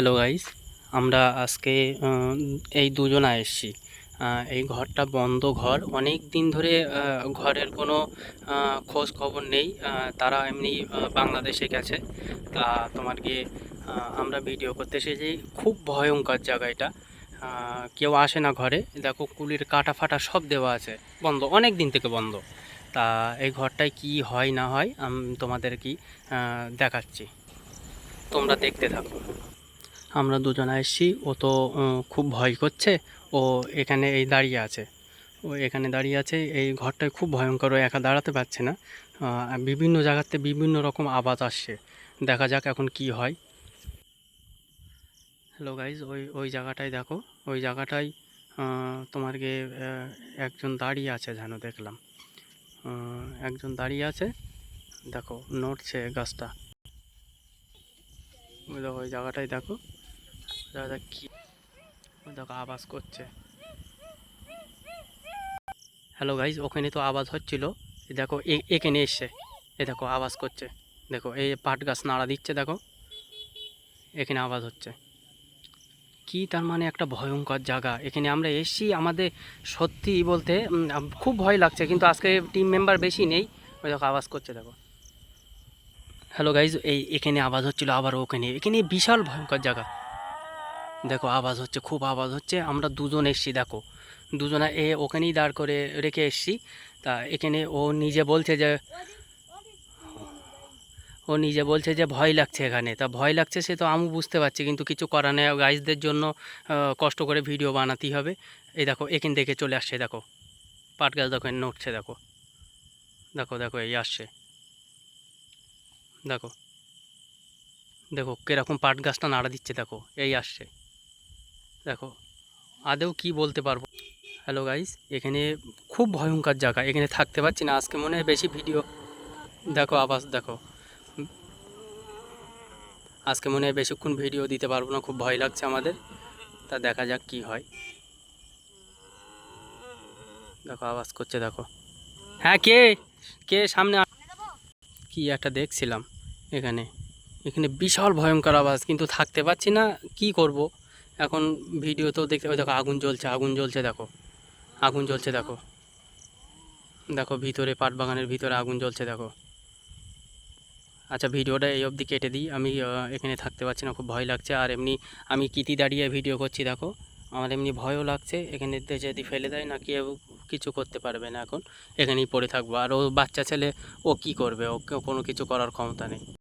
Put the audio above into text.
Hello guys, আমরা আজকে এই দুজনা এসেছি। এই ঘরটা বন্ধ ঘর, অনেক দিন ধরে ঘরের কোনো খোঁজ খবর নেই। তারা এমনি বাংলাদেশে গেছে। তা তোমার গিয়ে আমরা ভিডিও করতে এসেছি। খুব ভয়ঙ্কর জায়গা এটা। কেউ আসে না ঘরে। দেখো কুলির কাটা ফাটা সব দেওয়া আছে, বন্ধ, অনেক দিন থেকে বন্ধ। তা এই ঘরটায় কি হয় না হয় আমি তোমাদের কি দেখাচ্ছি, তোমরা দেখতে থাকো। আমরা দুজনে এসেছি, ও তো খুব ভয় করছে। ও এখানে এই দাঁড়িয়ে আছে, ও এখানে দাঁড়িয়ে আছে। এই ঘরটায় খুব ভয়ঙ্কর, ও একা দাঁড়াতে পারছে না। বিভিন্ন জায়গাতে বিভিন্ন রকম আওয়াজ আসছে, দেখা যাক এখন কি হয়। হ্যালো গাইজ, ওই ওই জায়গাটায় দেখো, ওই জায়গাটায় তোমার গিয়ে একজন দাঁড়িয়ে আছে যেন দেখলাম। একজন দাঁড়িয়ে আছে, দেখো নড়ছে গাছটা। ওই দেখো ওই জায়গাটায় দেখো, দাদা কি, ওই দেখো আওয়াজ করছে। হ্যালো গাইজ, ওখানে তো আওয়াজ হচ্ছিল, দেখো এখানে এসছে, এ দেখো আওয়াজ করছে। দেখো এই পাট গাছ নাড়া দিচ্ছে, দেখো এখানে আওয়াজ হচ্ছে। কি তার মানে একটা ভয়ঙ্কর জায়গা। এখানে আমরা এসছি, আমাদের সত্যি বলতে খুব ভয় লাগছে, কিন্তু আজকে টিম মেম্বার বেশি নেই। ওই দেখো আওয়াজ করছে, দেখো। হ্যালো গাইজ, এখানে আওয়াজ হচ্ছিল, আবার ওখানে, এখানে বিশাল ভয়ঙ্কর জায়গা। দেখো আওয়াজ হচ্ছে, খুব আওয়াজ হচ্ছে। আমরা দুজন এসছি, দেখো দুজনা ওখানেই দাঁড় করে রেখে এসছি। তা এখানে ও নিজে বলছে যে ভয় লাগছে এখানে। তা ভয় লাগছে সে তো আমি বুঝতে পারছি, কিন্তু কিছু করার নেই, গাইজদের জন্য কষ্ট করে ভিডিও বানাতেই হবে। এই দেখো এখান থেকে চলে আসছে, দেখো পাট গাছ দেখো নড়ছে, দেখো দেখো দেখো এই আসছে, দেখো দেখো কীরকম পাট গাছটা নাড়া দিচ্ছে, দেখো এই আসছে, দেখো আদেও কি বলতে পারবো। হ্যালো গাইজ, এখানে খুব ভয়ঙ্কর জায়গা, এখানে থাকতে পারছি না আজকে, মনে হয় বেশি ভিডিও। দেখো আওয়াজ, দেখো আজকে মনে হয় বেশিক্ষণ ভিডিও দিতে পারবো না, খুব ভয় লাগছে আমাদের। তা দেখা যাক কি হয়। দেখো আওয়াজ করছে, দেখো। হ্যাঁ, কে কে সামনে কি একটা দেখছিলাম এখানে। এখানে বিশাল ভয়ঙ্কর আওয়াজ, কিন্তু থাকতে পারছি না, কি করব এখন। ভিডিও তো দেখতে, ওই দেখো আগুন জ্বলছে, আগুন জ্বলছে, দেখো আগুন জ্বলছে, দেখো দেখো ভিতরে পাট বাগানের ভিতরে আগুন জ্বলছে, দেখো। আচ্ছা, ভিডিওটা এই অবধি কেটে দিই, আমি এখানে থাকতে পারছি না, খুব ভয় লাগছে। আর এমনি আমি কিতি দাঁড়িয়ে ভিডিও করছি, দেখো আমার এমনি ভয়ও লাগছে। এখানে যদি ফেলে দেয় না, কেউ কিছু করতে পারবে না এখন, এখানেই পড়ে থাকবো। আর ও বাচ্চা ছেলে, ও কি করবে, ওকে কোনো কিছু করার ক্ষমতা নেই।